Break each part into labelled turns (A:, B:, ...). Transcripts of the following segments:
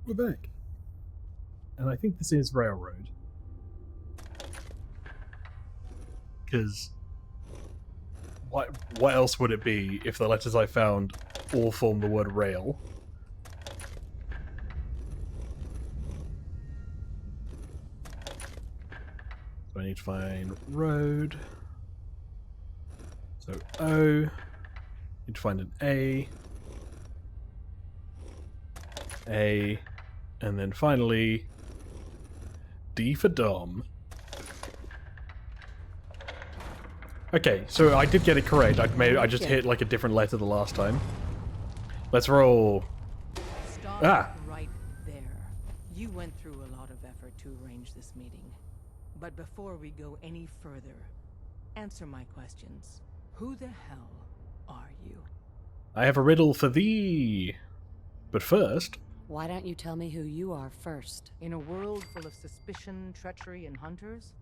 A: We're back. And I think this is Railroad. Because what else would it be if the letters I found all form the word rail? So I need to find road. So O. Need to find an A, and then finally D for Dom. Okay, so I did get it correct. I just hit like a different letter the last time. Let's roll.
B: Stop right there. You went through a lot of effort to arrange this meeting. But before we go any further, answer my questions. Who the hell are you?
A: I have a riddle for thee. But first...
C: Why don't you tell me who you are first?
B: In a world full of suspicion, treachery, and hunters,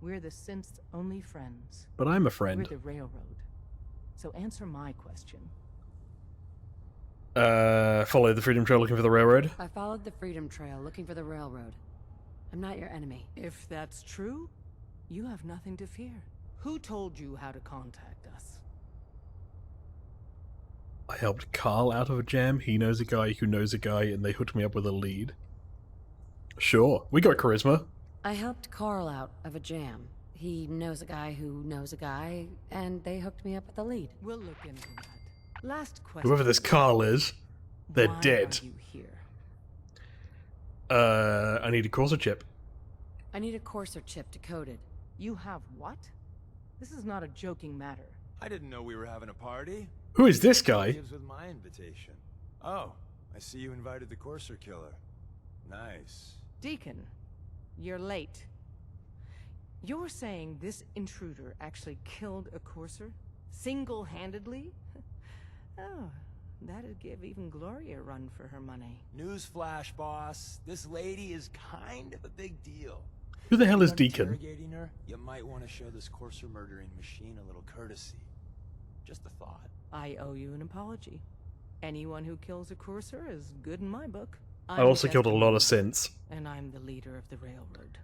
B: we're the synth's only friends.
A: But I'm a friend.
B: We're the Railroad. So answer my question.
A: Follow the Freedom Trail looking for the railroad?
C: I followed the Freedom Trail looking for the railroad. I'm not your enemy.
B: If that's true, you have nothing to fear. Who told you how to contact us?
A: I helped Carl out of a jam. He knows a guy who knows a guy, and they hooked me up with a lead. Sure, we got charisma.
C: I helped Carl out of a jam. He knows a guy who knows a guy, and they hooked me up with a lead.
B: We'll look into that. Last question.
A: Whoever this Carl is, they're
B: Why
A: dead.
B: Are you here?
A: I need a Corsair chip.
C: I need a Corsair chip decoded.
B: You have what? This is not a joking matter.
D: I didn't know we were having a party.
A: Who is this guy?
D: Gives with my invitation. Oh, I see you invited the Corsair killer. Nice.
B: Deacon, you're late. You're saying this intruder actually killed a Corsair? Single-handedly? Oh, that'd give even Gloria a run for her money.
D: Newsflash, boss. This lady is kind of a big deal.
A: Who the hell is
D: When
A: Deacon?
D: interrogating her, you might want to show this Corsair murdering machine a little courtesy. Just a thought.
B: I owe you an apology. Anyone who kills a Corsair is good in my book.
A: I also killed a lot of synths.
B: And I'm the leader of the Railroad.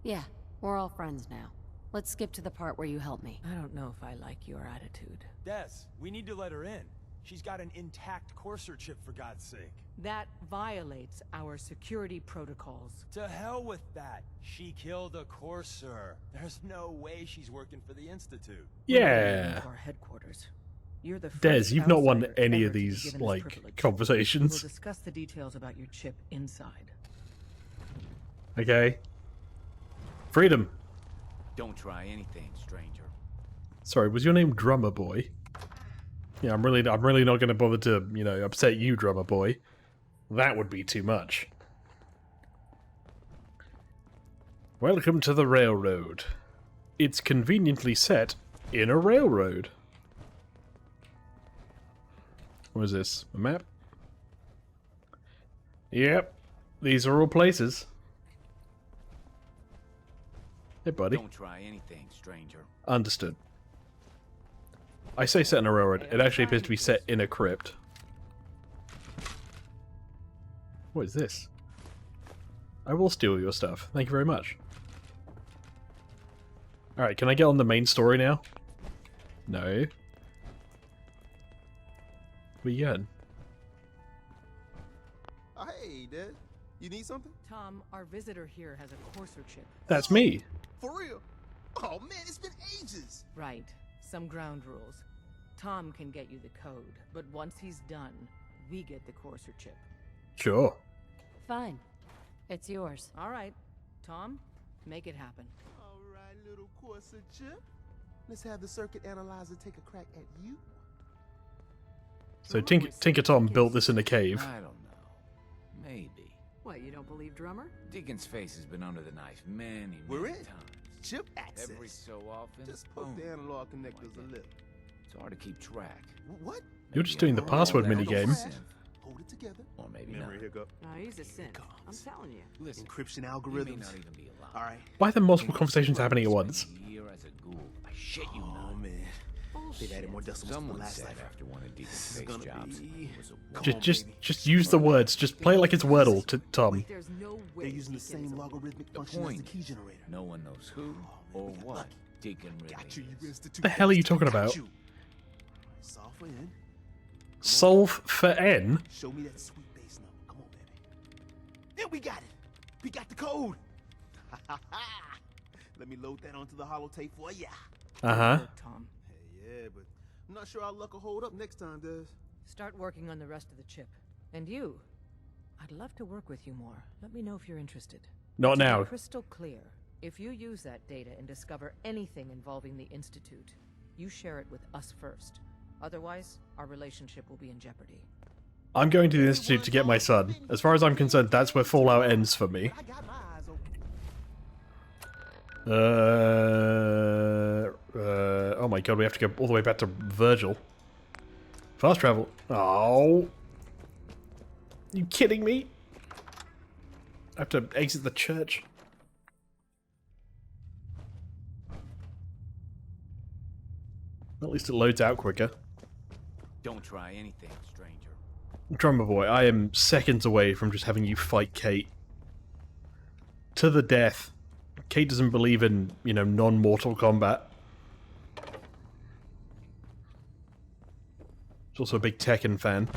C: Yeah, we're all friends now. Let's skip to the part where you help me.
B: I don't know if I like your attitude.
D: Des, we need to let her in. She's got an intact Corsair chip, for God's sake.
B: That violates our security protocols.
D: To hell with that. She killed a Corsair. There's no way she's working for the Institute.
A: Yeah.
B: Our headquarters. You're the
A: Des,
B: first
A: you've not won
B: outsider
A: any
B: ever
A: of
B: to be
A: these,
B: given this
A: like,
B: privilege.
A: conversations.
B: We'll discuss the details about your chip inside.
A: Okay. Freedom.
E: Don't try anything, stranger.
A: Sorry, was your name Drummer Boy? Yeah, I'm really not going to bother to, you know, upset you, Drummer Boy. That would be too much. Welcome to the railroad. It's conveniently set in a railroad. What is this? A map? Yep. These are all places. Hey, buddy.
E: Don't try anything, stranger.
A: Understood. I say set in a railroad. It actually appears to be set in a crypt. What is this? I will steal your stuff. Thank you very much. Alright, can I get on the main story now? No. What you got?
F: Hey, Dad. You need something?
B: Tom, our visitor here has a Corsair chip.
A: That's me.
F: For real? Oh, man, it's been ages.
B: Right. Some ground rules. Tom can get you the code, but once he's done, we get the Corsair chip.
A: Sure.
C: Fine. It's yours.
B: All right. Tom, make it happen.
F: All right, little Corsair chip. Let's have the circuit analyzer take a crack at you.
A: So Tinker Tom built this in a cave.
E: I don't know. Maybe.
B: What, you don't believe Drummer?
E: Deacon's face has been under the knife many
F: We're in.
E: times.
F: Chip access.
E: Every so often,
F: Just poke
E: boom.
F: the analog connectors a little.
E: It's hard to keep track.
F: What?
A: You're just doing the password minigame.
F: Hold it together.
E: Or maybe
F: Memory
E: not.
F: hiccup.
B: No, he's a synth. I'm telling you.
E: Listen,
F: Encryption
E: he may
F: algorithms.
E: not even be alive.
F: All right.
A: Why are there multiple conversations happening at once?
E: Spent a year as a ghoul. I shit you
F: Oh
E: not.
F: man, they've added more decimals to the
E: Someone
F: last
E: said
F: cipher.
E: after one of Deacon's
F: This is
E: face
F: gonna
E: jobs,
F: be-
E: it was a
F: Come
E: woman.
F: on, baby.
A: Just use the words. Just play it like it's Wordle to Tom.
B: There's no way.
F: They're using the
B: Deacon is
F: same
B: a-
F: logarithmic
E: The
F: function as the
E: point
F: key
E: is,
F: generator.
E: no one knows who
F: Oh,
E: or
F: man, we got
E: what
F: lucky.
E: Deacon really
F: Got you, you
E: is.
F: institute.
A: The hell are you
F: bastard.
A: talking
F: Got
A: about?
F: you. Solve for N.
A: Solve for N?
F: Show me that sweet bass number. Come on, baby. Yeah, we got it. We got the code. Let me load that onto the holotape for ya.
A: Uh-huh.
B: Look, Tom,
F: Hey, yeah, but I'm not sure our luck will hold up next time, does?
B: start working on the rest of the chip. And you, I'd love to work with you more. Let me know if you're interested.
A: Not
B: To be
A: now.
B: crystal clear. If you use that data and discover anything involving the Institute, you share it with us first. Otherwise, our relationship will be in jeopardy.
A: I'm going to the Institute to get my son. As far as I'm concerned, that's where Fallout ends for me.
F: I got my eyes open.
A: Oh my god, we have to go all the way back to Virgil. Fast travel. Oh. You kidding me? I have to exit the church. At least it loads out quicker.
E: Don't try anything, stranger.
A: Drummer boy, I am seconds away from just having you fight Kate. To the death. Kate doesn't believe in, you know, non-mortal combat. She's also a big Tekken fan.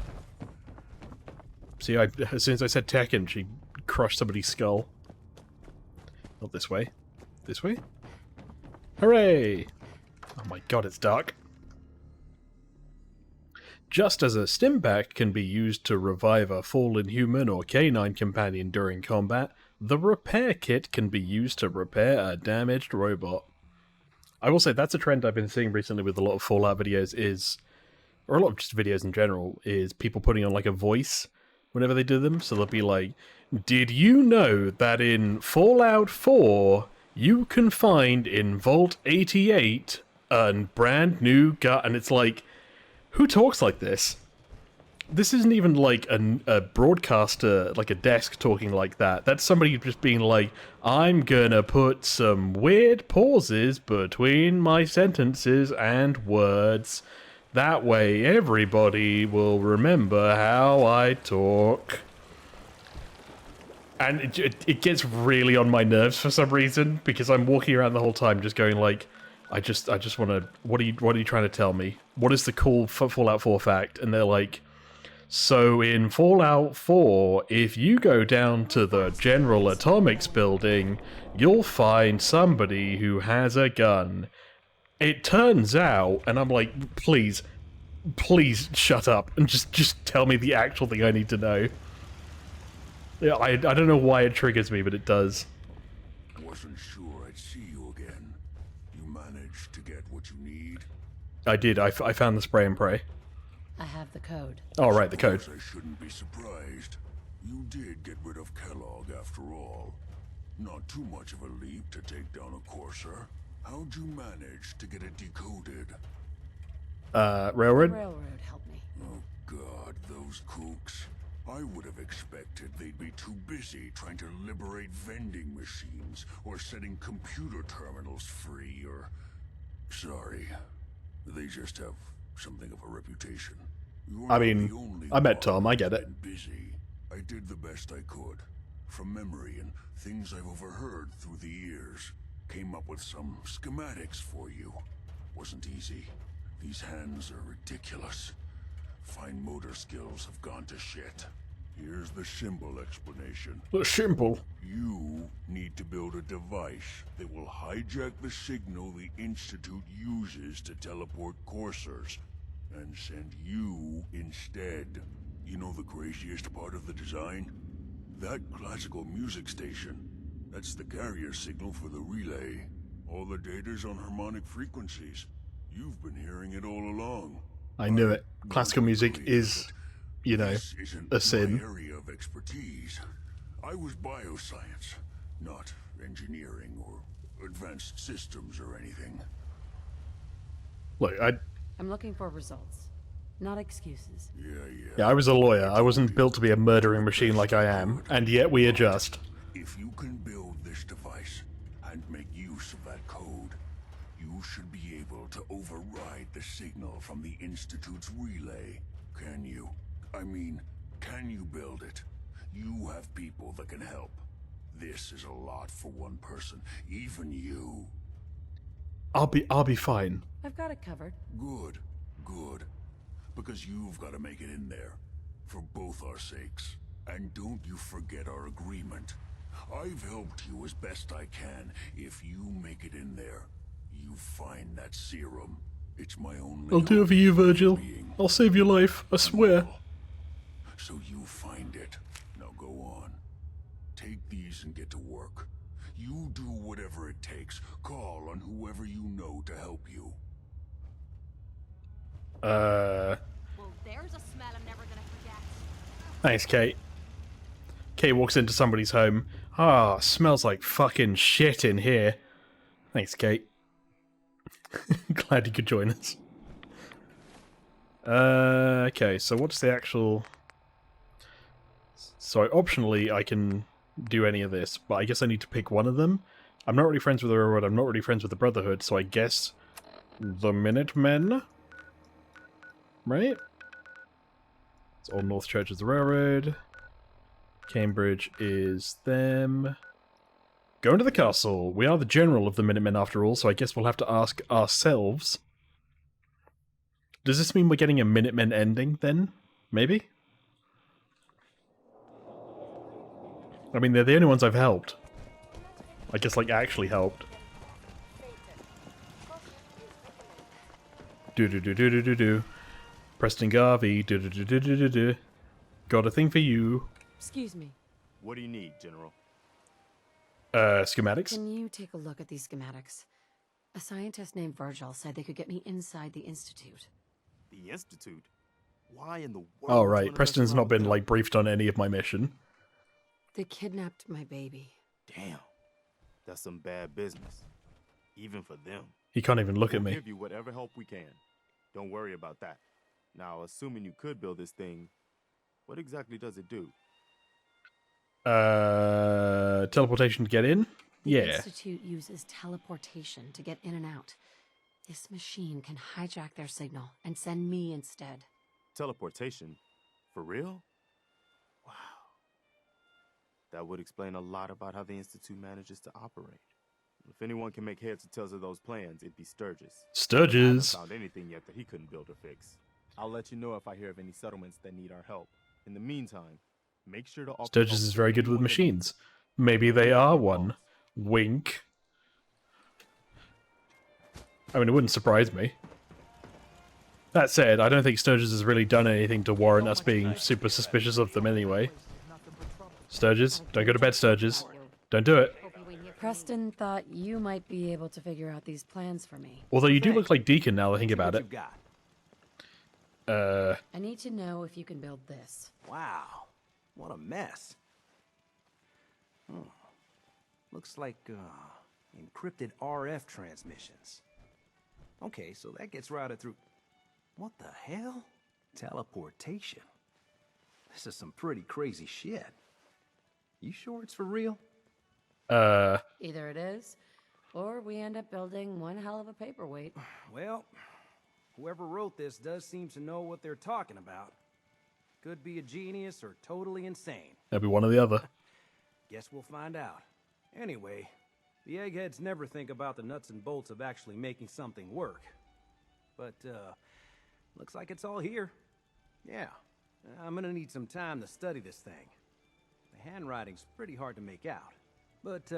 A: See, as soon as I said Tekken, she crushed somebody's skull. Not this way. This way? Hooray! Oh my god, it's dark. Just as a stim pack can be used to revive a fallen human or canine companion during combat, the repair kit can be used to repair a damaged robot. I will say that's a trend I've been seeing recently with a lot of Fallout videos is, or a lot of just videos in general, is people putting on like a voice whenever they do them. So they'll be like, did you know that in Fallout 4 you can find in Vault 88 a brand new gun? And it's like, who talks like this? This isn't even like a broadcaster, like a desk talking like that. That's somebody just being like, I'm gonna put some weird pauses between my sentences and words. That way everybody will remember how I talk. And it gets really on my nerves for some reason, because I'm walking around the whole time just going like, I just want to, what are you trying to tell me? What is the cool Fallout 4 fact? And they're like, so in Fallout 4, if you go down to the General Atomics building, you'll find somebody who has a gun. It turns out, and I'm like, please shut up and just tell me the actual thing I need to know. Yeah, I don't know why it triggers me, but it does.
G: Wasn't sure I'd see you again. You managed to get what you need?
A: I did. I found the spray and pray.
C: I have the code.
A: Oh, right, the code.
G: Suppose I shouldn't be surprised. You did get rid of Kellogg after all. Not too much of a leap to take down a Courser. How'd you manage to get it decoded?
A: Railroad?
C: Railroad helped me.
G: Oh god, those kooks. I would have expected they'd be too busy trying to liberate vending machines or setting computer terminals free or... Sorry. They just have something of a reputation. You're
A: I
G: not
A: mean,
G: the only
A: I met
G: one
A: Tom, I get
G: who's
A: it.
G: been busy. I did the best I could. From memory and things I've overheard through the years. Came up with some schematics for you. Wasn't easy. These hands are ridiculous. Fine motor skills have gone to shit. Here's the symbol explanation.
A: Simple.
G: You need to build a device that will hijack the signal the Institute uses to teleport coursers, and send you instead. You know the craziest part of the design? That classical music station. That's the carrier signal for the relay. All the data's on harmonic frequencies. You've been hearing it all along.
A: I knew it. Classical music
G: Believe
A: is,
G: it.
A: you know,
G: This isn't
A: a sin.
G: my area of expertise. I was bioscience, not engineering or advanced systems or anything.
A: Look,
C: I'm looking for results. not excuses.
A: Yeah, I was a lawyer. I wasn't built to be a murdering machine like I am, and yet we adjust.
G: If you can build this device and make use of that code, you should be able to override the signal from the Institute's relay. Can you? I mean, can you build it? You have people that can help. This is a lot for one person, even you.
A: I'll be fine.
C: I've got it covered.
G: Good, good. Because you've got to make it in there. For both our sakes. And don't you forget our agreement. I've helped you as best I can. If you make it in there, you find that serum. It's my only
A: I'll do it for you, Virgil.
G: being.
A: I'll save your life, I swear.
G: So you find it. Now go on. Take these and get to work. You do whatever it takes. Call on whoever you know to help you.
H: Well, there's a smell I'm never gonna forget.
A: Thanks, Kate. Kate walks into somebody's home. Ah, smells like fucking shit in here. Thanks, Kate. Glad you could join us. Okay, so what's the actual... So optionally I can do any of this, but I guess I need to pick one of them. I'm not really friends with the Railroad, I'm not really friends with the Brotherhood, so I guess the Minutemen? Right? It's Old North Church is the Railroad. Cambridge is them. Go into the castle. We are the general of the Minutemen after all, so I guess we'll have to ask ourselves. Does this mean we're getting a Minutemen ending, then? Maybe? I mean, they're the only ones I've helped. I guess, like, actually helped. Do-do-do-do-do-do-do. Preston Garvey, do-do-do-do-do-do-do. Got a thing for you.
C: Excuse me.
D: What do you need, General?
A: Schematics?
C: Can you take a look at these schematics? A scientist named Virgil said they could get me inside the Institute.
D: The Institute? Why in the world?
A: Oh,
D: would you
A: right.
D: wanna
A: Preston's
D: mess
A: not
D: around
A: been,
D: with
A: like, briefed on any of my mission.
C: They kidnapped my baby.
D: them? Damn. That's some bad business. Even for them.
A: He can't even look at
I: We'll
A: me.
I: give you whatever help we can. Don't worry about that. Now, assuming you could build this thing, what exactly does it do?
A: Teleportation to get in?
C: The
A: Yeah.
C: Institute uses teleportation to get in and out. This machine can hijack their signal and send me instead.
I: Teleportation? For real? Wow. That would explain a lot about how the Institute manages to operate. If anyone can make heads or tails of those plans, it'd be Sturgis.
A: Sturgis.
I: I haven't found anything yet that he couldn't build or fix. I'll let you know if I hear of any settlements that need our help. In the meantime, make sure to offer
A: Sturgis is very good with machines. Maybe they are one. Wink. I mean, it wouldn't surprise me. That said, I don't think Sturgis has really done anything to warrant us being super suspicious of them anyway. Sturgis, don't go to bed, Sturgis. Don't do it.
C: Preston thought you might be able to figure out these plans for me.
A: Although you do look like Deacon now that I think about it.
C: I need to know if you can build this.
J: Wow, what a mess. Looks like encrypted RF transmissions. Okay, so that gets routed through... What the hell? Teleportation. This is some pretty crazy shit. You sure it's for real?
C: Either it is, or we end up building one hell of a paperweight.
J: Well, whoever wrote this does seem to know what they're talking about. Could be a genius or totally insane.
A: That'll be one or the other.
J: Guess we'll find out. Anyway, the eggheads never think about the nuts and bolts of actually making something work. But, looks like it's all here. Yeah, I'm gonna need some time to study this thing. The handwriting's pretty hard to make out. But,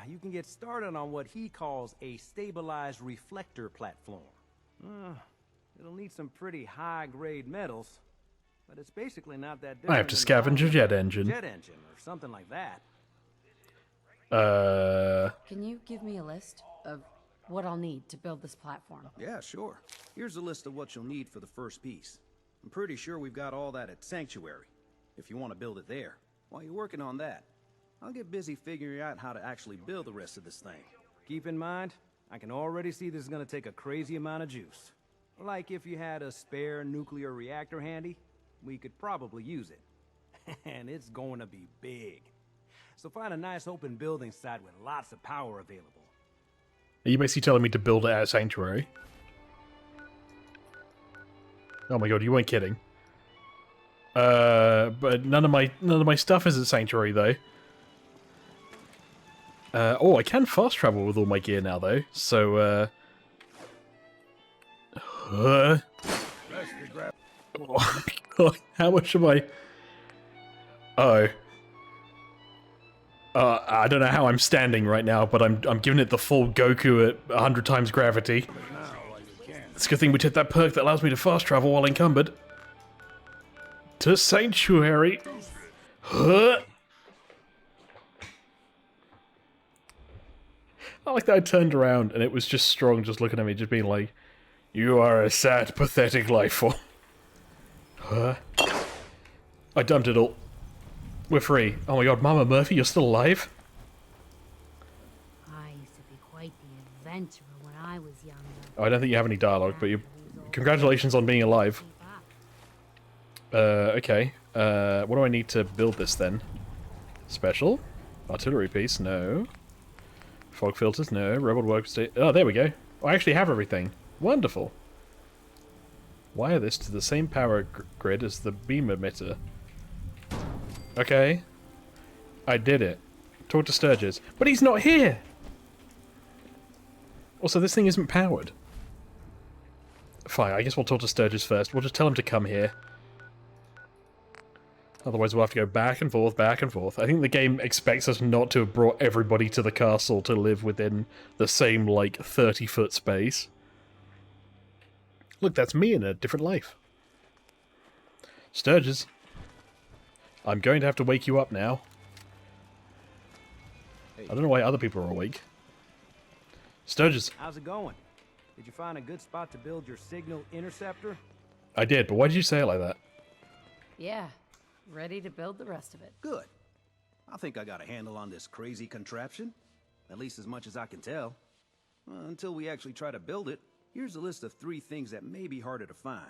J: you can get started on what he calls a stabilized reflector platform. It'll need some pretty high-grade metals, but it's basically not that different.
A: I have to
J: than
A: scavenge a jet
J: jet
A: engine.
J: engine or something like that.
C: Can you give me a list of what I'll need to build this platform?
J: Yeah, sure. Here's a list of what you'll need for the first piece. I'm pretty sure we've got all that at Sanctuary, if you want to build it there. While you're working on that, I'll get busy figuring out how to actually build the rest of this thing. Keep in mind, I can already see this is going to take a crazy amount of juice. Like if you had a spare nuclear reactor handy, we could probably use it. And it's going to be big. So find a nice open building site with lots of power available.
A: Are you basically telling me to build it at a sanctuary? Oh my god, you weren't kidding. But none of my stuff is at sanctuary though. Oh, I can fast travel with all my gear now though. So oh my god, how much am I? Oh. I don't know how I'm standing right now, but I'm giving it the full Goku at 100 times gravity. It's a good thing we took that perk that allows me to fast travel while encumbered. To Sanctuary. Huh? I like that I turned around and it was just Strong just looking at me, just being like, "You are a sad, pathetic life form." Huh? I dumped it all. We're free. Oh my god, Mama Murphy, you're still alive?
K: I used to be quite the adventurer when I was younger.
A: Oh, I don't think you have any dialogue, but you... Congratulations on being alive. Okay. What do I need to build this then? Special? Artillery piece? No. Fog filters? No. Robot workstation? Oh, there we go. I actually have everything. Wonderful. Wire this to the same power grid as the beam emitter. Okay. I did it. Talk to Sturgis. But he's not here! Also, this thing isn't powered. Fine, I guess we'll talk to Sturgis first. We'll just tell him to come here. Otherwise we'll have to go back and forth, back and forth. I think the game expects us not to have brought everybody to the castle to live within the same, like, 30-foot space. Look, that's me in a different life. Sturgis. I'm going to have to wake you up now.
J: Hey.
A: I don't know why other people are awake. Sturgis.
J: How's it going? Did you find a good spot to build your signal interceptor?
A: I did, but why did you say it like that?
C: Yeah, ready to build the rest of it.
L: Good. I think I got a handle on this crazy contraption. At least as much as I can tell. Until we actually try to build it, here's a list of 3 things that may be harder to find.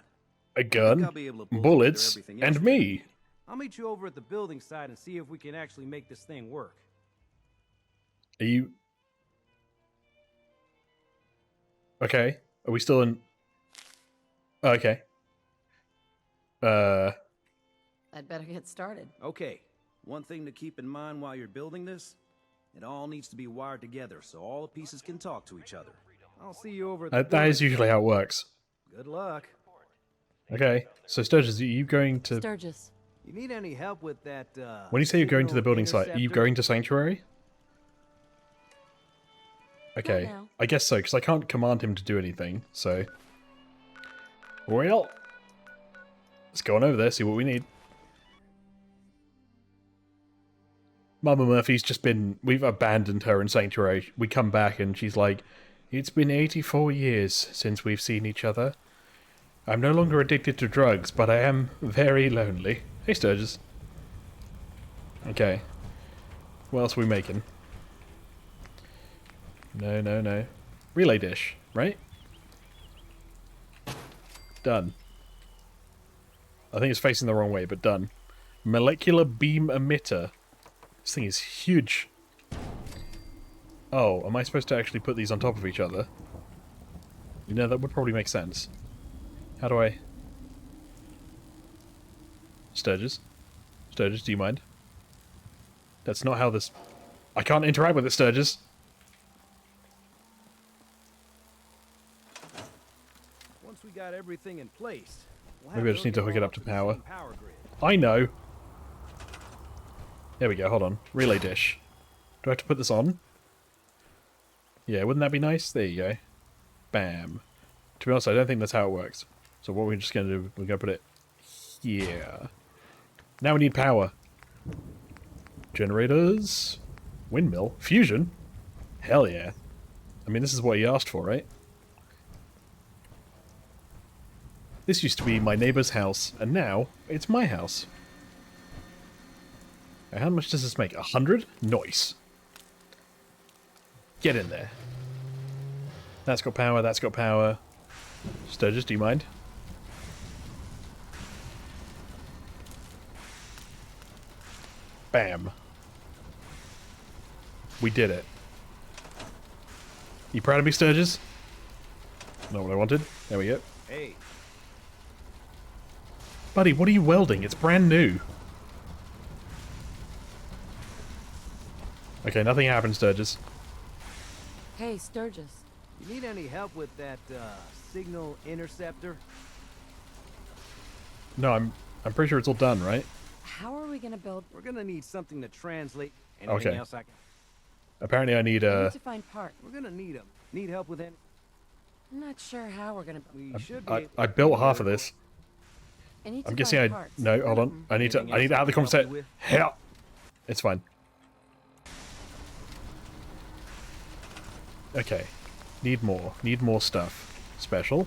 A: A gun, bullets, and me.
J: I'll meet you over at the building site and see if we can actually make this thing work.
A: Are you... Okay. Are we still in... Okay.
C: I'd better get started.
L: Okay. One thing to keep in mind while you're building this, it all needs to be wired together so all the pieces can talk to each other.
J: I'll see you over at the
A: that is usually how it works.
J: Good luck.
A: Okay. So Sturgis, are you going to...
C: Sturgis.
J: You need any help with that,
A: When you say you're going to the building site, are you going to Sanctuary? Okay. I guess so, because I can't command him to do anything, so... Well... Let's go on over there, see what we need. Mama Murphy's just been... We've abandoned her in Sanctuary. We come back and she's like, "It's been 84 years since we've seen each other. I'm no longer addicted to drugs, but I am very lonely." Hey, Sturgis. Okay. What else are we making? No, no, no. Relay dish, right? Done. I think it's facing the wrong way, but done. Molecular beam emitter. This thing is huge. Oh, am I supposed to actually put these on top of each other? You know, that would probably make sense. How do I... Sturgis? Sturgis, do you mind? That's not how this... I can't interact with it, Sturgis!
J: Once we got everything in place,
A: maybe I just need to hook it up to power. I know! There we go, hold on. Relay dish. Do I have to put this on? Yeah, wouldn't that be nice? There you go. Bam. To be honest, I don't think that's how it works. So what we're just going to do, we're going to put it here. Now we need power. Generators. Windmill. Fusion. Hell yeah. I mean, this is what he asked for, right? This used to be my neighbor's house, and now it's my house. Now, how much does this make? 100? Nice. Get in there. That's got power, that's got power. Sturgis, do you mind? Bam. We did it. You proud of me, Sturgis? Not what I wanted. There we go.
J: Hey.
A: Buddy, what are you welding? It's brand new. Okay, nothing happened, Sturgis.
C: Hey, Sturgis.
J: You need any help with that, signal interceptor?
A: No, I'm pretty sure it's all done, right?
C: How are we gonna build?
J: We're gonna need something to translate. Anything else I can...
A: Apparently I need
C: We need to find parts.
J: We're gonna need them. Need help with any...
C: I'm not sure how we're gonna.
J: We should be
A: I built half of this.
C: I need to
A: I'm guessing
C: find
A: I...
C: parts.
A: No, hold on. I need to out of the conversation. Hell! It's fine. Okay. Need more. Need more stuff. Special.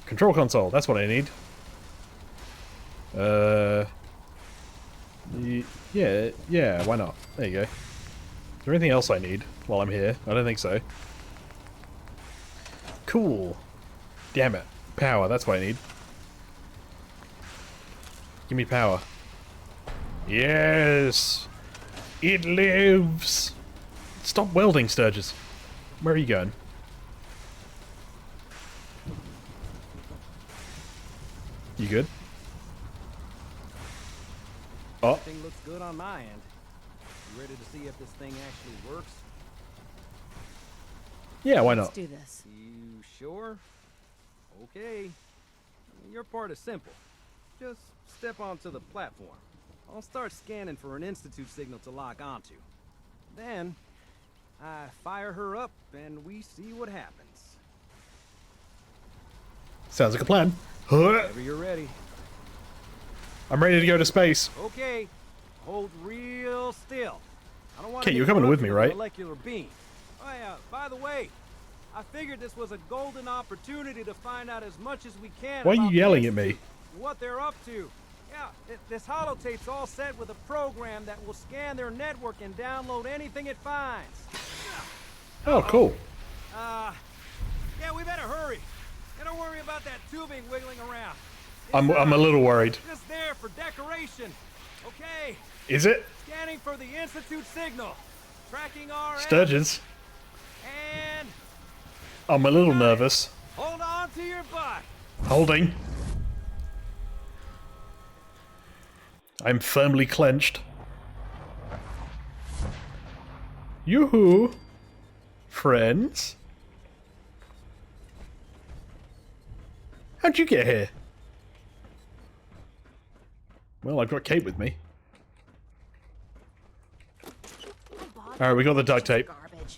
A: Control console. That's what I need. Yeah, why not? There you go. Is there anything else I need while I'm here? I don't think so. Cool. Damn it. Power, that's what I need. Give me power. Yes! It lives! Stop welding, Sturgis. Where are you going? You good? Oh.
J: Everything looks good on my end. You ready to see if this thing actually works?
A: Yeah, why not?
C: Let's do this.
J: You sure? Okay. Your part is simple. Just step onto the platform. I'll start scanning for an Institute signal to lock onto. Then, I fire her up and we see what happens.
A: Sounds like a plan.
J: Whenever you're ready.
A: I'm ready to go to space.
J: Okay. Hold real still. I don't want
A: Okay, you're coming with me, right?
J: Molecular beam. Oh yeah, by the way, I figured this was a golden opportunity to find out as much as we can.
A: Why are you
J: about
A: yelling at me?
J: what they're up to. Yeah, this holotape's all set with a program that will scan their network and download anything it finds.
A: Oh, cool.
J: Yeah, we better hurry. And don't worry about that tubing wiggling around.
A: I'm a little worried.
J: Just there for decoration. Okay.
A: Is it?
J: Scanning for the Institute signal. Tracking our
A: Sturgis.
J: And
A: I'm a little nervous.
J: hold on to your butt.
A: Holding. I'm firmly clenched. Yoo-hoo! Friends? How'd you get here? Well, I've got Kate with me. Alright, we got the duct tape.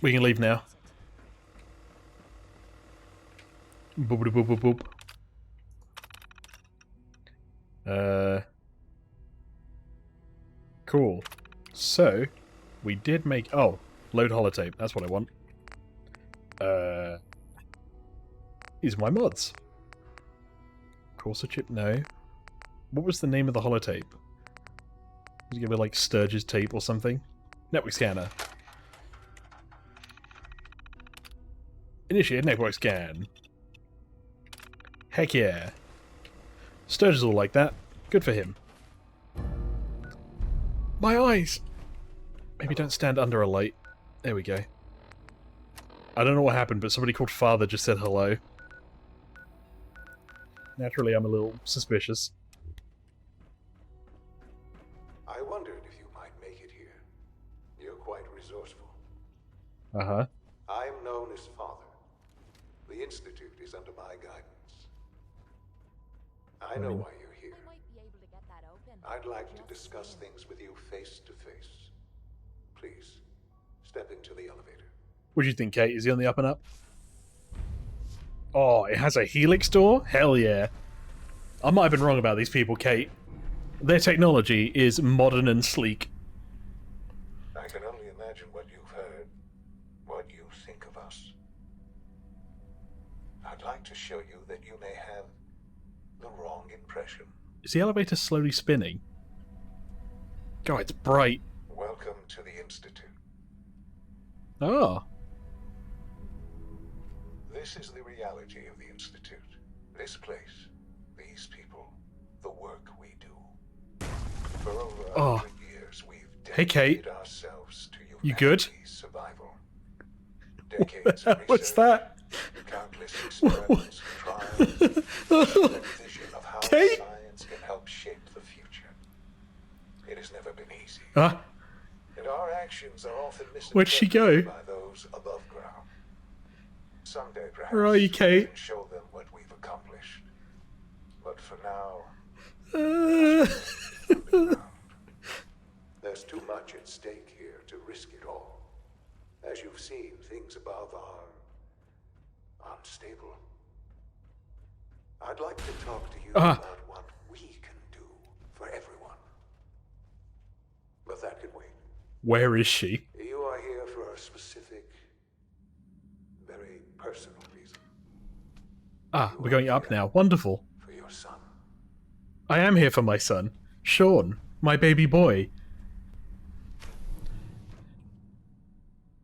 A: We can leave now. Boop boop boop boop boop. Cool. So, we did make... Oh, load holotape. That's what I want. These are my mods. Corsa chip, no. What was the name of the holotape? Did you give it like Sturgis tape or something? Network scanner. Initiate network scan. Heck yeah. Sturgis will like that. Good for him. My eyes! Maybe don't stand under a light. There we go. I don't know what happened, but somebody called Father just said hello. Naturally, I'm a little suspicious.
M: I wondered if you might make it here. You're quite resourceful.
A: Uh-huh.
M: I'm known as Father. The Institute is under my guidance. I know why you're here. I'd like to discuss things with you face to face. Please, step into the elevator.
A: What do you think, Kate? Is he on the up and up? Oh, it has a helix door? Hell yeah. I might have been wrong about these people, Kate. Their technology is modern and sleek.
M: I can only imagine what you've heard, what you think of us. I'd like to show you that you may have the wrong impression.
A: Is the elevator slowly spinning? God, it's bright.
M: Welcome to the Institute.
A: Oh.
M: This is the reality of the Institute. This place, these people, the work we do. For over 100 years, we've
A: Hey, Kate.
M: dedicated ourselves to
A: You good?
M: humanity's survival. Decades of
A: What's
M: research,
A: that?
M: countless experiments, trials, and a vision of how
A: Kate?
M: science can help shape the future. It has never been easy.
A: Huh?
M: And our actions are often
A: Where'd she go?
M: misinterpreted by those above ground. Someday, perhaps,
A: Where are you,
M: we
A: Kate?
M: can show them what we've accomplished. But for now, there's too much at stake here to risk it all. As you've seen, things above are unstable. I'd like to talk to you about what we can do for everyone. But that can wait.
A: Where is she?
M: You are here for a specific, very personal reason.
A: We're going up now. Wonderful.
M: For your son.
A: I am here for my son. Sean, my baby boy.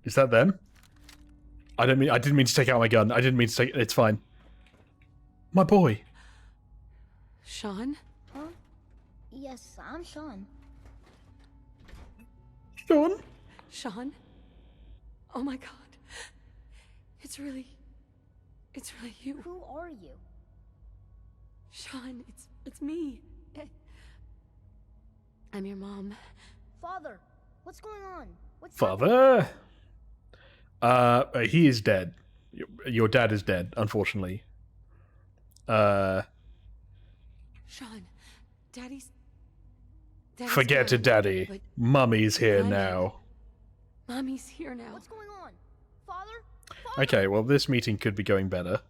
A: Is that them? I didn't mean to take out my gun. I didn't mean to take it. It's fine. My boy.
C: Sean?
N: Huh? Yes, I'm Sean.
A: Sean?
C: Sean? Oh my god. It's really you.
N: Who are you?
C: Sean, it's me. I'm your mom.
N: Father, what's going on? What's
A: Father? He is dead. Your dad is dead, unfortunately.
C: Sean, Daddy's
A: Forget
C: gone,
A: it, Daddy.
C: but
A: Mummy's here
C: I'm-
A: now.
C: Mommy's here now.
N: What's going on? Father?
A: Okay, well, this meeting could be going better.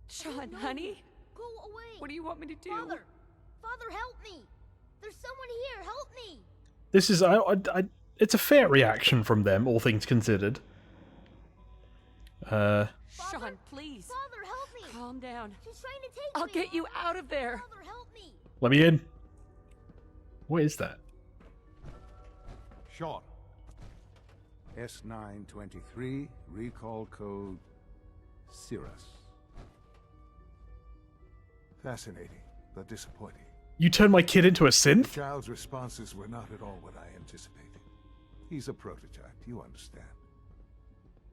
C: Sean, honey?
N: Go away!
C: What do you want me to do?
N: Father! Father, help me! There's someone here, help me!
A: This is... it's a fair reaction from them, all things considered.
C: Sean, please.
N: Father, help me!
C: Calm down.
N: She's trying to take
C: I'll
N: me!
C: get you out of there.
N: Father, help me!
A: Let me in. What is that?
O: Sean. S923, recall code Cirrus. Fascinating, but disappointing.
A: You turned my kid into a
O: The
A: synth?
O: child's responses were not at all what I anticipated. He's a prototype, you understand.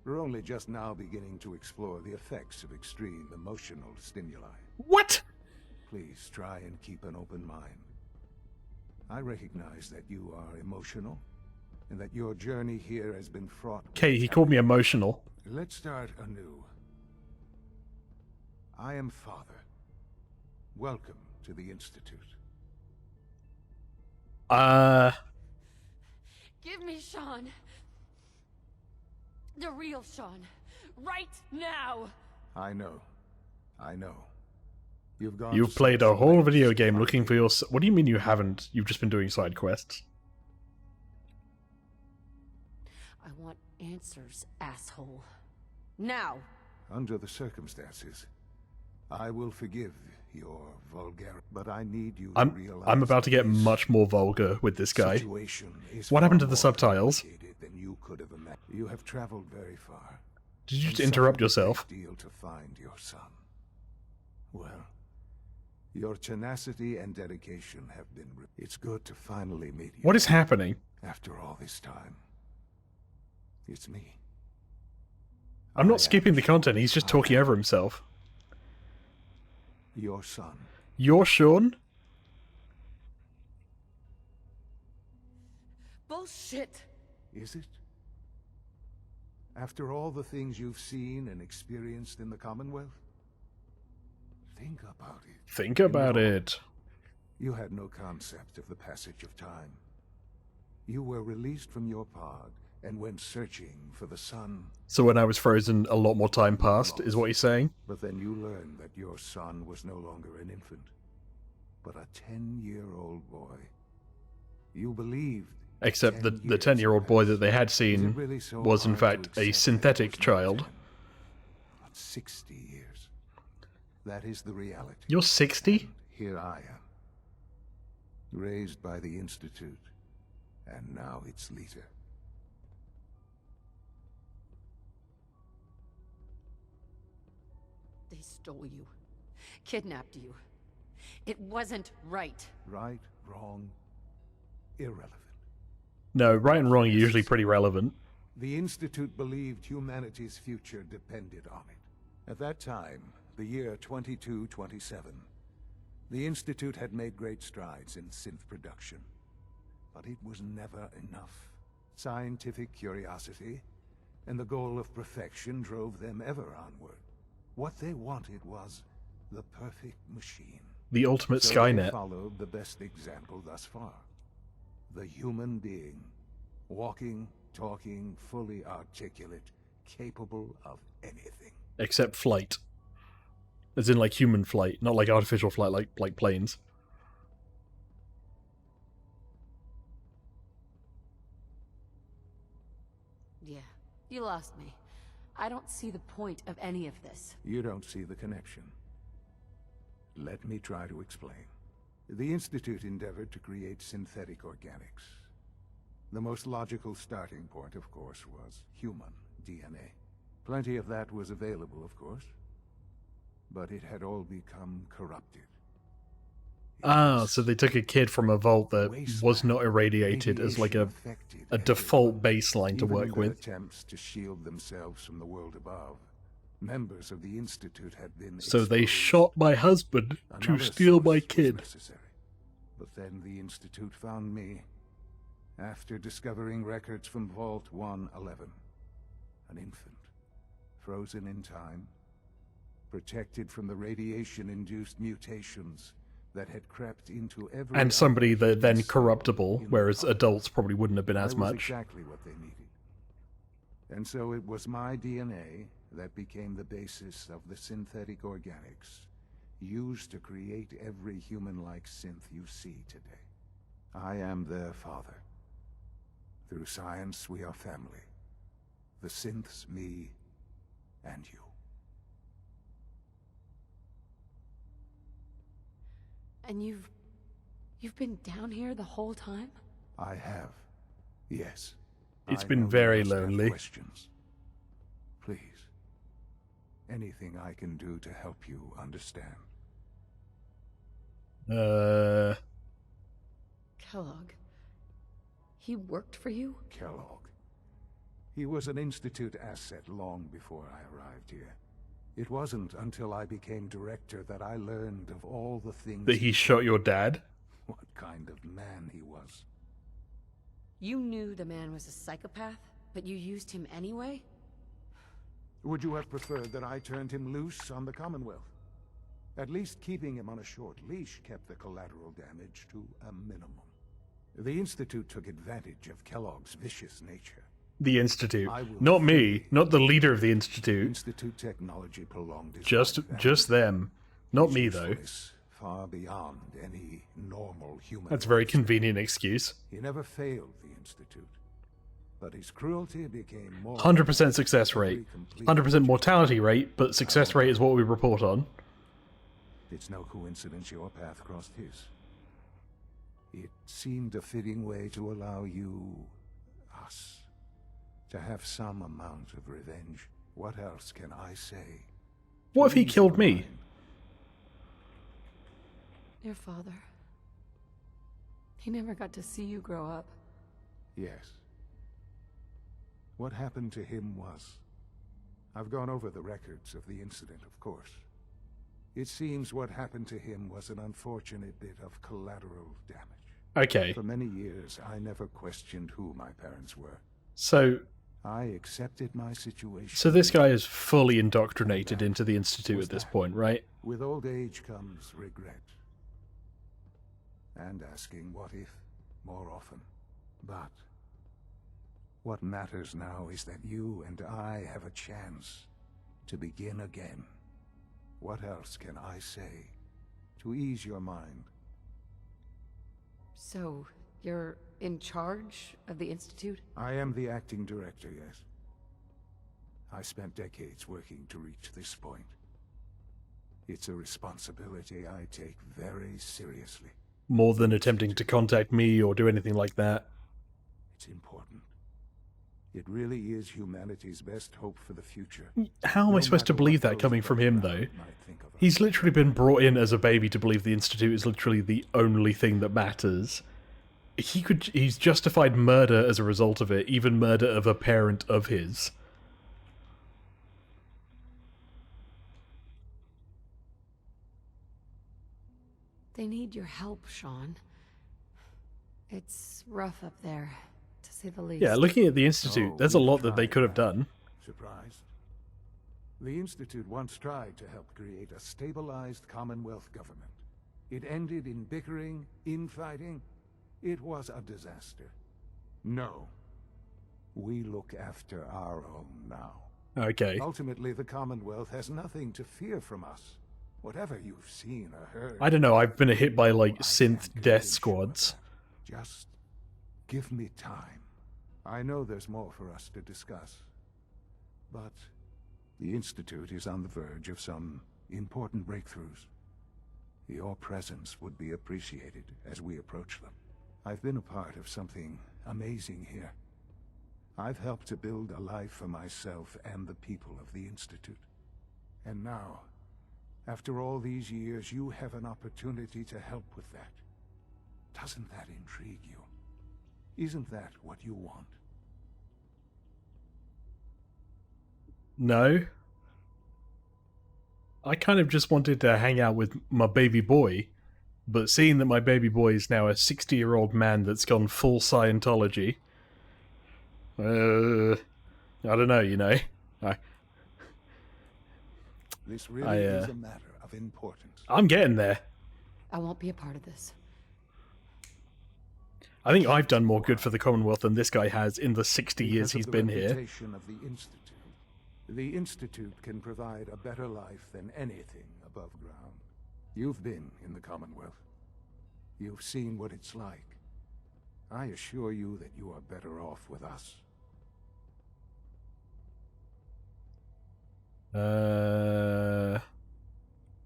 O: We're only just now beginning to explore the effects of extreme emotional stimuli.
A: What?
O: Please try and keep an open mind. I recognize that you are emotional, and that your journey here has been fraught.
A: Okay, he called me emotional.
O: Let's start anew. I am Father. Welcome to the Institute.
C: Give me Sean. The real Sean. Right now.
O: I know. You've gone.
A: You've played a whole video game looking for your... What do you mean you haven't? You've just been doing side quests.
C: I want answers, asshole. Now.
O: Under the circumstances, I will forgive your vulgarity, but I need you to realize
A: I'm about to get much more vulgar with this guy. What happened to the subtitles?
O: Than you could have imagined. You have traveled very far.
A: Did you just interrupt yourself?
O: Deal to find your son. Well, your tenacity and dedication have been. It's good to finally meet you.
A: What is happening?
O: After all this time, it's me.
A: I'm not skipping the content. He's just talking over himself.
O: Your son.
A: You're Sean?
C: Bullshit.
O: Is it? After all the things you've seen and experienced in the Commonwealth? Think about it.
A: Think about it.
O: You had no concept of the passage of time. You were released from your pod and went searching for the sun.
A: So when I was frozen, a lot more time passed, is what he's saying?
O: But then you learned that your son was no longer an infant, but a 10-year-old boy. You believed...
A: Except the 10-year-old boy that they had seen was in fact a synthetic child.
O: 60 years. That is the reality.
A: You're 60?
O: Here I am. Raised by the Institute, and now its leader.
C: They stole you. Kidnapped you. It wasn't right.
O: Right, wrong, irrelevant.
A: No, right and wrong are usually pretty relevant.
O: The Institute believed humanity's future depended on it. At that time, the year 2227, the Institute had made great strides in synth production. But it was never enough. Scientific curiosity and the goal of perfection drove them ever onward. What they wanted was the perfect machine.
A: The ultimate
O: So
A: Skynet.
O: they followed the best example thus far. The human being. Walking, talking, fully articulate, capable of anything.
A: Except flight. As in like human flight, not like artificial flight like planes.
C: Yeah, you lost me. I don't see the point of any of this.
O: You don't see the connection. Let me try to explain. The Institute endeavored to create synthetic organics. The most logical starting point, of course, was human DNA. Plenty of that was available, of course. But it had all become corrupted.
A: So they took a kid from a vault that was not irradiated as like a default baseline to work with.
O: Attempts to shield themselves from the world above. Members of the Institute had been
A: So they shot my husband to steal my kid.
O: But then the Institute found me after discovering records from Vault 111. An infant, frozen in time, protected from the radiation-induced mutations that had crept into every...
A: And somebody that then corruptible, whereas adults probably wouldn't have been as much.
O: Exactly what they needed. And so it was my DNA that became the basis of the synthetic organics used to create every human-like synth you see today. I am their father. Through science, we are family. The synths, me, and you.
C: And you've been down here the whole time?
O: I have. Yes.
A: It's been very lonely.
O: Questions. Please. Anything I can do to help you understand.
C: Kellogg. He worked for you?
O: Kellogg. He was an Institute asset long before I arrived here. It wasn't until I became director that I learned of all the things...
A: That he shot your dad?
O: What kind of man he was.
C: You knew the man was a psychopath, but you used him anyway?
O: Would you have preferred that I turned him loose on the Commonwealth? At least keeping him on a short leash kept the collateral damage to a minimum. The Institute took advantage of Kellogg's vicious nature.
A: The Institute. Not me. Not the leader of the Institute.
O: Institute technology prolonged his
A: Just them. Not me, though.
O: Far beyond any normal human.
A: That's a very convenient excuse.
O: He never failed the Institute. But his cruelty became more...
A: 100% success rate. 100% mortality rate, but success rate is what we report on.
O: It's no coincidence your path crossed his. It seemed a fitting way to allow you... us... to have some amount of revenge. What else can I say?
A: What if he killed me?
C: Your father. He never got to see you grow up.
O: Yes. What happened to him was... I've gone over the records of the incident, of course. It seems what happened to him was an unfortunate bit of collateral damage.
A: Okay.
O: For many years, I never questioned who my parents were.
A: So...
O: I accepted my situation.
A: So this guy is fully indoctrinated into the Institute at this point, right?
O: With old age comes regret. And asking what if more often. But what matters now is that you and I have a chance to begin again. What else can I say to ease your mind?
C: So, you're in charge of the Institute?
O: I am the acting director, yes. I spent decades working to reach this point. It's a responsibility I take very seriously.
A: More than attempting to contact me or do anything like that.
O: It's important. It really is humanity's best hope for the future.
A: How am I supposed to believe that coming from him, though? He's literally been brought in as a baby to believe the Institute is literally the only thing that matters. He's justified murder as a result of it, even murder of a parent of his.
C: They need your help, Sean. It's rough up there, to say the least.
A: Yeah, looking at the Institute, there's a lot that they could have done.
O: Surprised? The Institute once tried to help create a stabilized Commonwealth government. It ended in bickering, infighting. It was a disaster. No. We look after our own now.
A: Okay.
O: Ultimately, the Commonwealth has nothing to fear from us. Whatever you've seen or heard...
A: I don't know, I've been hit by, like, synth death squads.
O: Just give me time. I know there's more for us to discuss. But the Institute is on the verge of some important breakthroughs. Your presence would be appreciated as we approach them. I've been a part of something amazing here. I've helped to build a life for myself and the people of the Institute. And now, after all these years, you have an opportunity to help with that. Doesn't that intrigue you? Isn't that what you want?
A: No. I kind of just wanted to hang out with my baby boy, but seeing that my baby boy is now a 60-year-old man that's gone full Scientology, I don't know, you know.
O: This really is a matter of importance.
A: I'm getting there.
C: I won't be a part of this.
A: I think I've done more good for the Commonwealth than this guy has in the 60 years he's been here.
O: Of the Institute can provide a better life than anything above ground. You've been in the Commonwealth. You've seen what it's like. I assure you that you are better off with us.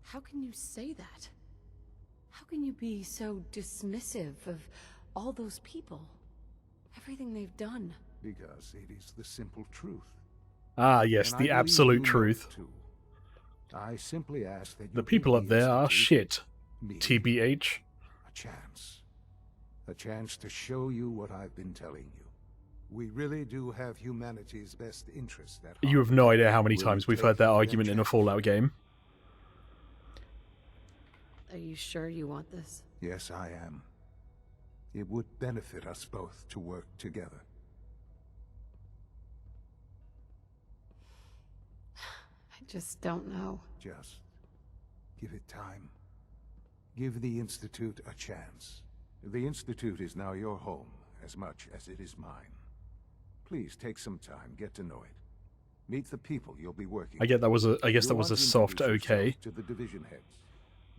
C: How can you say that? How can you be so dismissive of all those people? Everything they've done?
O: Because it is the simple truth.
A: Ah, yes, the absolute truth.
O: I simply ask that
A: the people up there are shit. TBH.
O: A chance. A chance to show you what I've been telling you. We really do have humanity's best interest at heart.
A: You have no idea how many times we've heard that argument in a Fallout game.
C: Are you sure you want this?
O: Yes, I am. It would benefit us both to work together.
C: I just don't know.
O: Just give it time. Give the Institute a chance. The Institute is now your home as much as it is mine. Please take some time, get to know it. Meet the people you'll be working with.
A: I guess that was a soft okay.
O: To the division heads.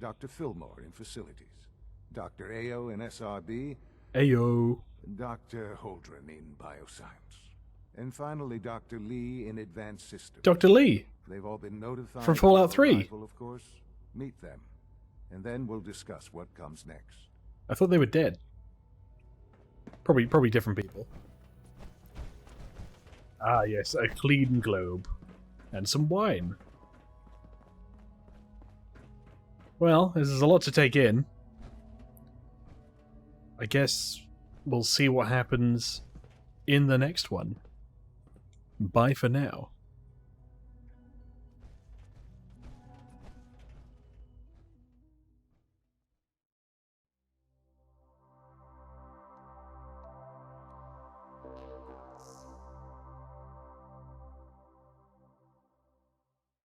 O: Dr. Fillmore in facilities. Dr. Ayo in SRB.
A: Ayo.
O: Dr. Holdren in bioscience. And finally, Dr. Lee in advanced systems.
A: Dr. Lee.
O: They've all been notified
A: from Fallout 3.
O: Arrival, of course. Meet them. And then we'll discuss what comes next.
A: I thought they were dead. Probably different people. Ah, yes, a clean globe. And some wine. Well, this is a lot to take in. I guess we'll see what happens in the next one. Bye for now.